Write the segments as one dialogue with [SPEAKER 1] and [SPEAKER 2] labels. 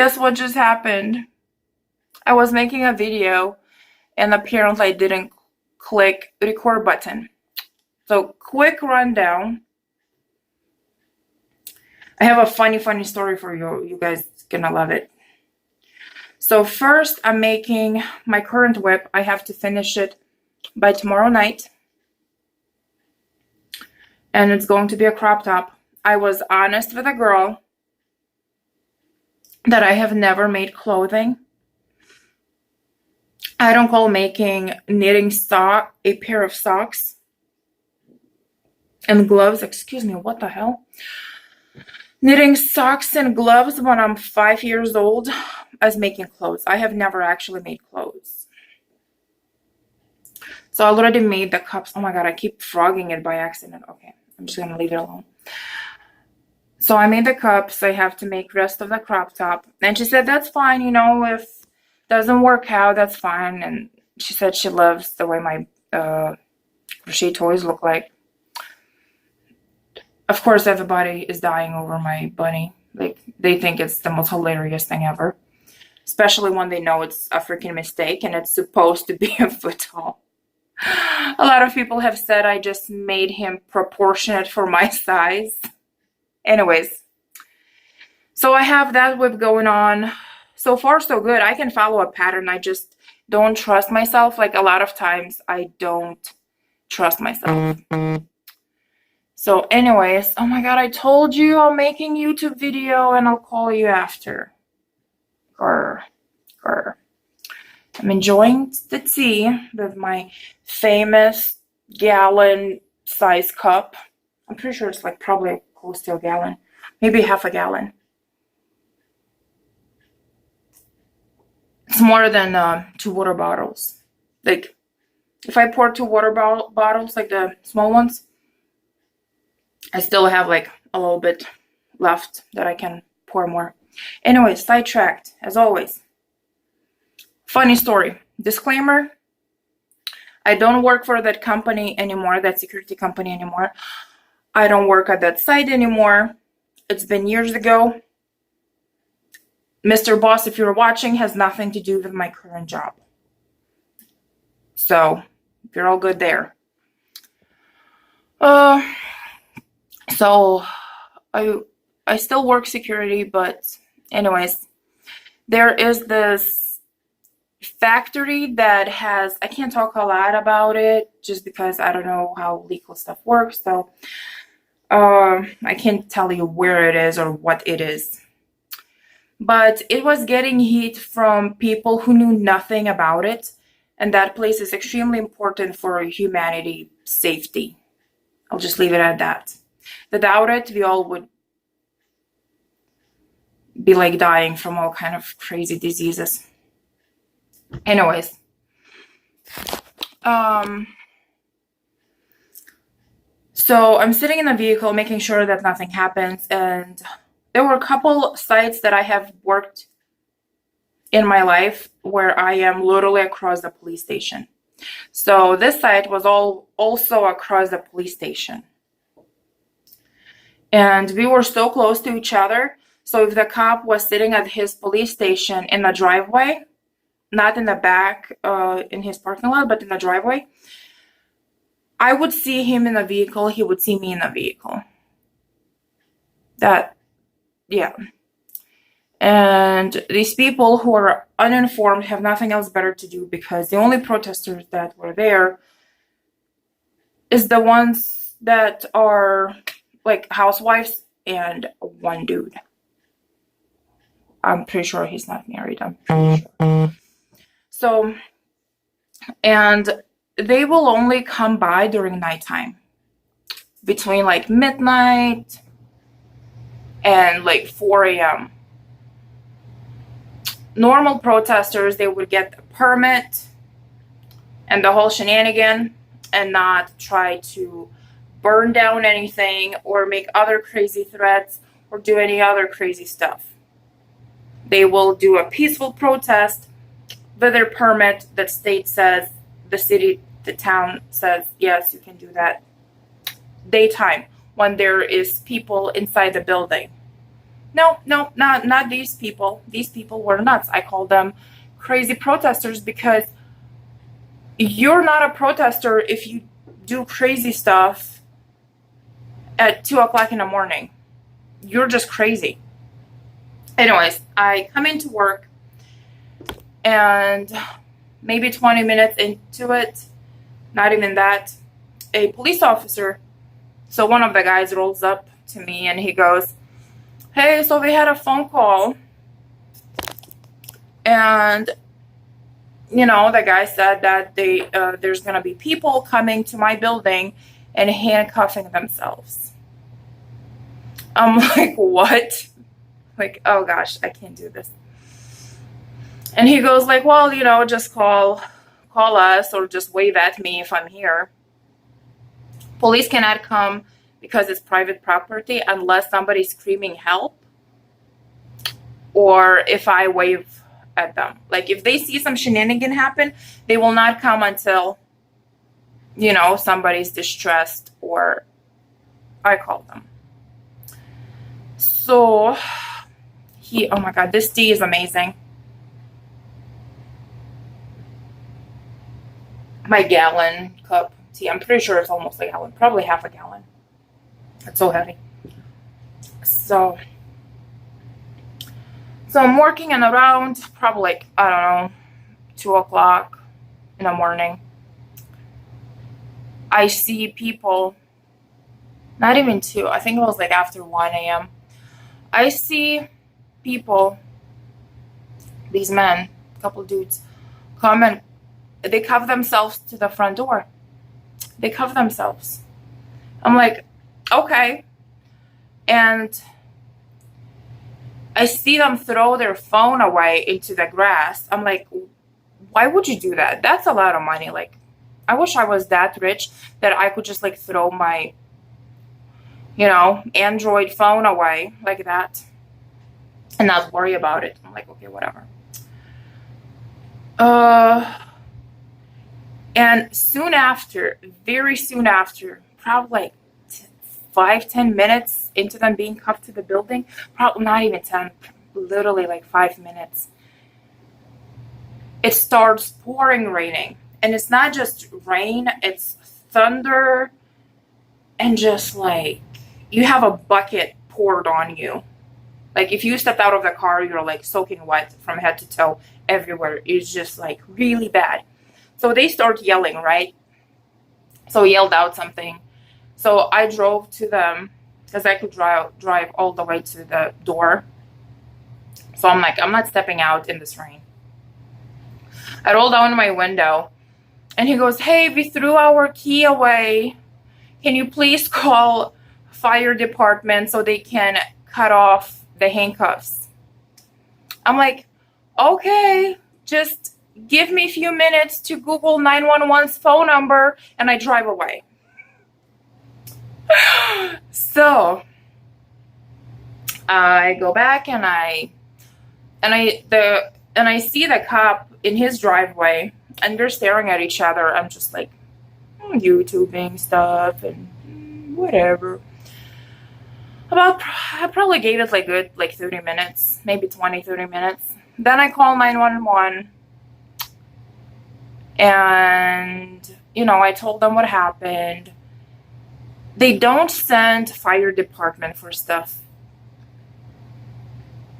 [SPEAKER 1] Guess what just happened? I was making a video and apparently I didn't click record button. So quick rundown. I have a funny story for you. You guys gonna love it. So first, I'm making my current whip. I have to finish it by tomorrow night. And it's going to be a crop top. I was honest with a girl that I have never made clothing. I don't call making knitting a pair of socks and gloves. Excuse me, what the hell? Knitting socks and gloves when I'm 5 years old as making clothes. I have never actually made clothes. So I already made the cups. Oh my God, I keep frogging it by accident. Okay, I'm just gonna leave it alone. So I made the cups. I have to make rest of the crop top. And she said, that's fine, if it doesn't work out, that's fine. And she said she loves the way my crochet toys look like. Of course, everybody is dying over my bunny. Like, they think it's the most hilarious thing ever. Especially when they know it's a freaking mistake and it's supposed to be a foot tall. A lot of people have said I just made him proportionate for my size. Anyways, so I have that whip going on. So far, so good. I can follow a pattern. I just don't trust myself. Like, a lot of times, I don't trust myself. So anyways, oh my God, I told you I'm making YouTube video and I'll call you after. Grr. I'm enjoying the tea with my famous gallon size cup. I'm pretty sure it's like probably close to a gallon, maybe half a gallon. It's more than 2 water bottles. Like, if I pour 2 water bottles, like the small ones, I still have like a little bit left that I can pour more. Anyway, sidetracked, as always. Funny story. Disclaimer, I don't work for that company anymore, that security company anymore. I don't work at that site anymore. It's been years ago. Mr. Boss, if you're watching, has nothing to do with my current job. So, you're all good there. So I still work security, but anyways, there is this factory that has, I can't talk a lot about it just because I don't know how legal stuff works. So I can't tell you where it is or what it is. But it was getting heat from people who knew nothing about it. And that place is extremely important for humanity safety. I'll just leave it at that. Without it, we all would be like dying from all kind of crazy diseases. Anyways. So I'm sitting in a vehicle making sure that nothing happens, and there were a couple sites that I have worked in my life where I am literally across the police station. So this site was also across the police station. And we were so close to each other. So if the cop was sitting at his police station in the driveway, not in the back in his parking lot, but in the driveway, I would see him in a vehicle. He would see me in a vehicle. Yeah. And these people who are uninformed have nothing else better to do because the only protesters that were there is the ones that are like housewives and one dude. I'm pretty sure he's not married. I'm pretty sure. So, and they will only come by during nighttime, between like midnight and like 4 a.m. Normal protesters, they would get a permit and the whole shenanigan and not try to burn down anything or make other crazy threats or do any other crazy stuff. They will do a peaceful protest with their permit that state says, the town says, yes, you can do that. Daytime, when there is people inside the building. No, no, not these people. These people were nuts. I call them crazy protesters because you're not a protester if you do crazy stuff at 2 o'clock in the morning. You're just crazy. Anyways, I come into work and maybe 20 minutes into it, not even that, a police officer, so one of the guys rolls up to me and he goes, hey, so we had a phone call and the guy said that there's gonna be people coming to my building and handcuffing themselves. I'm like, what? Like, oh gosh, I can't do this. And he goes like, well, just call us or just wave at me if I'm here. Police cannot come because it's private property unless somebody's screaming help or if I wave at them. Like if they see some shenanigan happen, they will not come until, somebody's distressed or I call them. So oh my God, this tea is amazing. My gallon cup tea, I'm pretty sure it's almost a gallon, probably half a gallon. It's so heavy. So I'm working and around probably like, I don't know, 2 o'clock in the morning. I see people, not even 2, I think it was like after 1 a.m. I see people, these men, a couple dudes, come and they cuff themselves to the front door. They cuff themselves. I'm like, okay. And I see them throw their phone away into the grass. I'm like, why would you do that? That's a lot of money. Like, I wish I was that rich that I could just like throw my, Android phone away like that and not worry about it. I'm like, okay, whatever. And soon after, very soon after, probably like 5-10 minutes into them being cuffed to the building, probably not even 10, literally like 5 minutes, it starts raining. And it's not just rain, it's thunder and just like you have a bucket poured on you. Like if you stepped out of the car, you're like soaking wet from head to toe everywhere. It's just like really bad. So they start yelling, right? So yelled out something. So I drove to them because I could drive all the way to the door. So I'm like, I'm not stepping out in this rain. I roll down my window and he goes, hey, we threw our key away. Can you please call fire department so they can cut off the handcuffs? I'm like, okay, just give me a few minutes to Google 911's phone number and I drive away. So I go back and I see the cop in his driveway and they're staring at each other. I'm just like YouTubing stuff and whatever. I probably gave it like good 30 minutes, maybe 20-30 minutes. Then I call 911 and I told them what happened. They don't send fire department for stuff.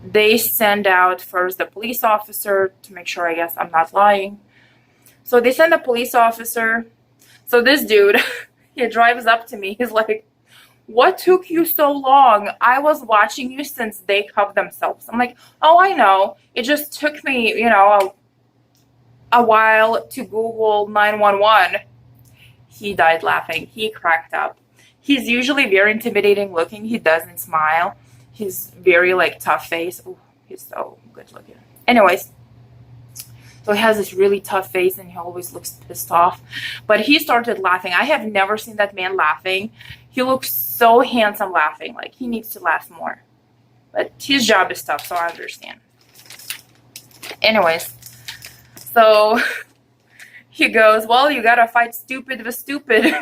[SPEAKER 1] They send out first the police officer to make sure, I guess I'm not lying. So they send a police officer. So this dude, he drives up to me. He's like, what took you so long? I was watching you since they cuffed themselves. I'm like, oh, I know. It just took me, a while to Google 911. He died laughing. He cracked up. He's usually very intimidating looking. He doesn't smile. He's very tough face. Oh, he's so good looking. Anyways, so he has this really tough face and he always looks pissed off. But he started laughing. I have never seen that man laughing. He looks so handsome laughing. Like he needs to laugh more. But his job is tough, so I understand. Anyways, so he goes, well, you gotta fight stupid with stupid.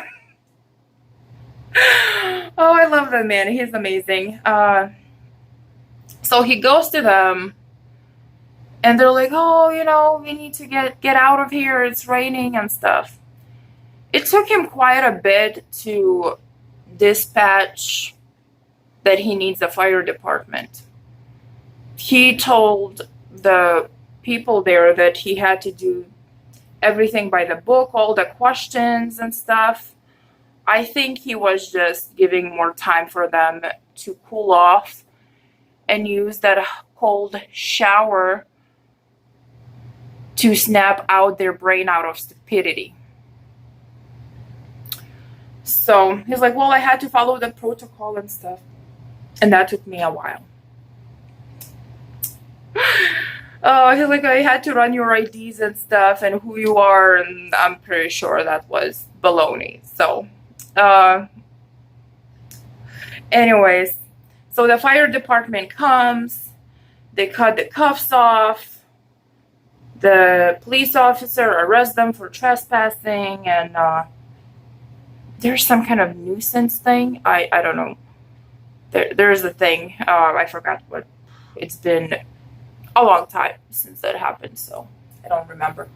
[SPEAKER 1] Oh, I love that man. He's amazing. So he goes to them, and they're like, oh, you know, we need to get out of here. It's raining and stuff. It took him quite a bit to dispatch that he needs a fire department. He told the people there that he had to do everything by the book, all the questions and stuff. I think he was just giving more time for them to cool off and use that cold shower to snap out their brain out of stupidity. So he's like, well, I had to follow the protocol and stuff. And that took me a while. He's like, I had to run your IDs and stuff and who you are. And I'm pretty sure that was baloney. So, anyways, so the fire department comes. They cut the cuffs off. The police officer arrests them for trespassing. And there's some kind of nuisance thing. I don't know. There's a thing. I forgot what. It's been a long time since that happened, so I don't remember.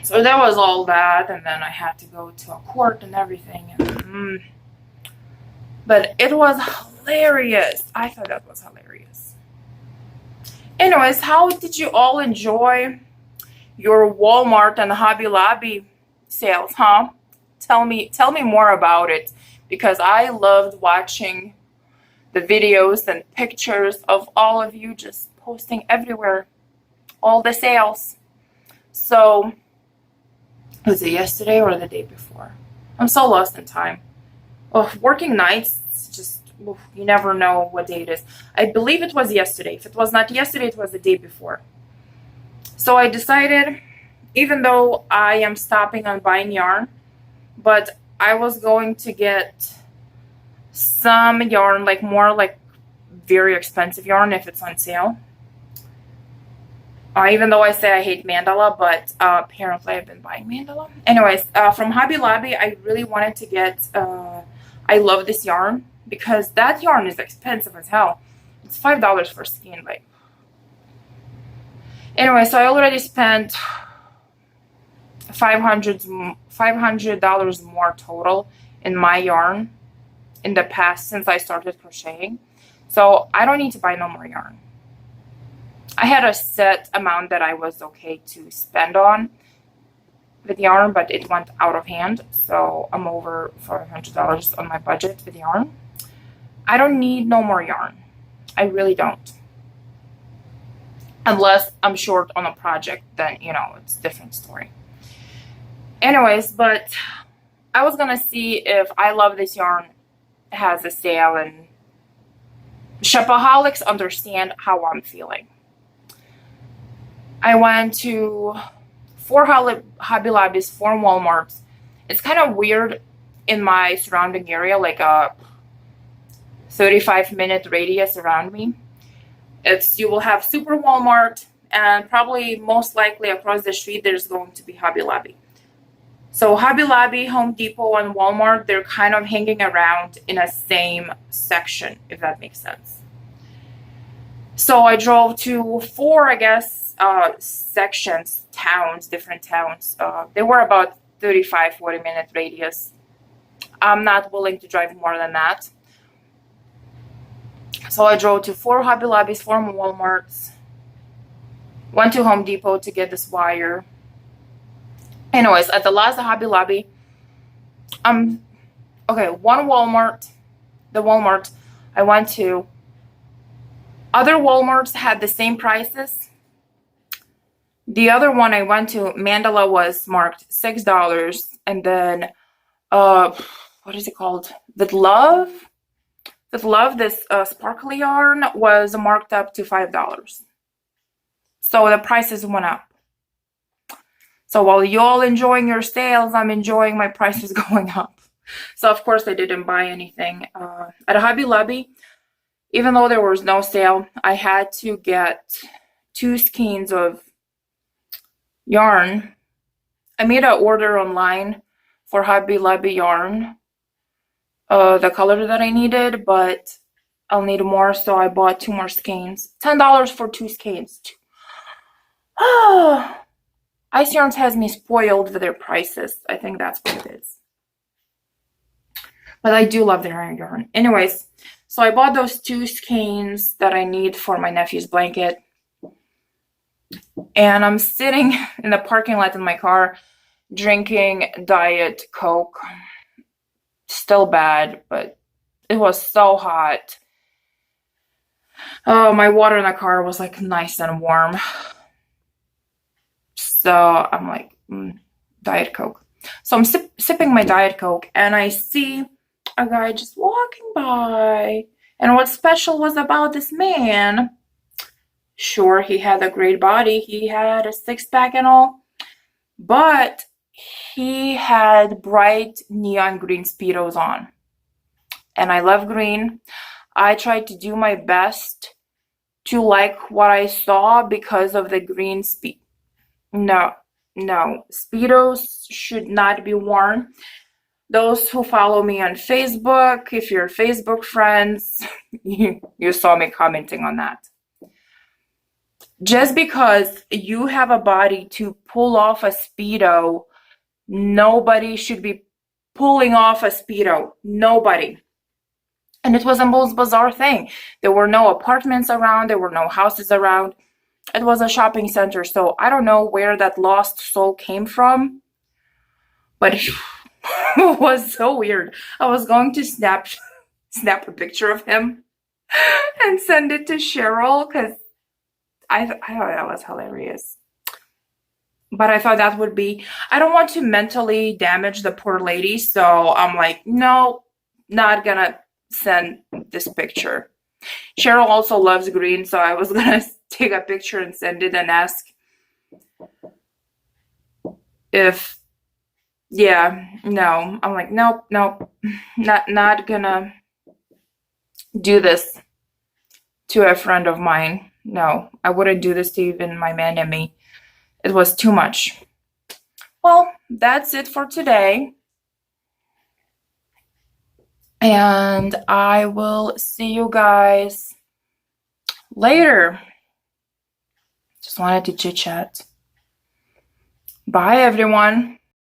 [SPEAKER 1] So that was all that, and then I had to go to a court and everything. And, but it was hilarious. I thought that was hilarious. Anyways, how did you all enjoy your Walmart and Hobby Lobby sales, huh? Tell me more about it, because I loved watching the videos and pictures of all of you just posting everywhere all the sales. So was it yesterday or the day before? I'm so lost in time. Oh, working nights, just you never know what day it is. I believe it was yesterday. If it was not yesterday, it was the day before. So I decided, even though I am stopping on buying yarn, but I was going to get some yarn, like more like very expensive yarn if it's on sale. Even though I say I hate mandala, but apparently I've been buying mandala. Anyways, from Hobby Lobby, I really wanted to get, I love this yarn because that yarn is expensive as hell. It's $5 for skein, like. Anyway, so I already spent $500 more total in my yarn in the past since I started crocheting. So I don't need to buy no more yarn. I had a set amount that I was okay to spend on with yarn, but it went out of hand. So I'm over $400 on my budget with yarn. I don't need no more yarn. I really don't. Unless I'm short on a project, then, you know, it's a different story. Anyways, but I was gonna see if I Love This Yarn has a sale and shopaholics understand how I'm feeling. I went to 4 Hobby Lobbies, 4 Walmarts. It's kind of weird in my surrounding area, like a 35-minute radius around me. You will have Super Walmart, and probably most likely across the street there's going to be Hobby Lobby. So Hobby Lobby, Home Depot, and Walmart, they're kind of hanging around in a same section, if that makes sense. So I drove to 4, I guess, sections, different towns. They were about 35-40-minute radius. I'm not willing to drive more than that. So I drove to 4 Hobby Lobbies, 4 Walmarts, went to Home Depot to get this wire. Anyways, at the last Hobby Lobby, okay, one Walmart, the Walmart I went to, other Walmarts had the same prices. The other one I went to, mandala, was marked $6, and then, what is it called? With Love, this sparkly yarn was marked up to $5. So the prices went up. So while you all enjoying your sales, I'm enjoying my prices going up. So of course I didn't buy anything. At Hobby Lobby, even though there was no sale, I had to get 2 skeins of yarn. I made an order online for Hobby Lobby yarn, the color that I needed, but I'll need more, so I bought 2 more skeins. $10 for 2 skeins. Oh, Ice Yarns has me spoiled with their prices. I think that's what it is. But I do love their yarn. Anyways, so I bought those 2 skeins that I need for my nephew's blanket. And I'm sitting in the parking lot in my car drinking Diet Coke. Still bad, but it was so hot. Oh, my water in the car was like nice and warm. So I'm like, Diet Coke. So I'm sipping my Diet Coke, and I see a guy just walking by. And what's special was about this man, sure, he had a great body. He had a 6-pack and all. But he had bright neon green Speedos on. And I love green. I tried to do my best to like what I saw because of the green No, Speedos should not be worn. Those who follow me on Facebook, if you're Facebook friends, you saw me commenting on that. Just because you have a body to pull off a Speedo, nobody should be pulling off a Speedo. Nobody. And it was the most bizarre thing. There were no apartments around. There were no houses around. It was a shopping center. So I don't know where that lost soul came from. But it was so weird. I was going to snap a picture of him and send it to Cheryl because I thought that was hilarious. But I thought that would be, I don't want to mentally damage the poor lady. So I'm like, no, not gonna send this picture. Cheryl also loves green, so I was gonna take a picture and send it and ask if, yeah, no. I'm like, nope, not gonna do this to a friend of mine. No, I wouldn't do this to even my man and me. It was too much. Well, that's it for today. And I will see you guys later. Just wanted to chit chat. Bye, everyone.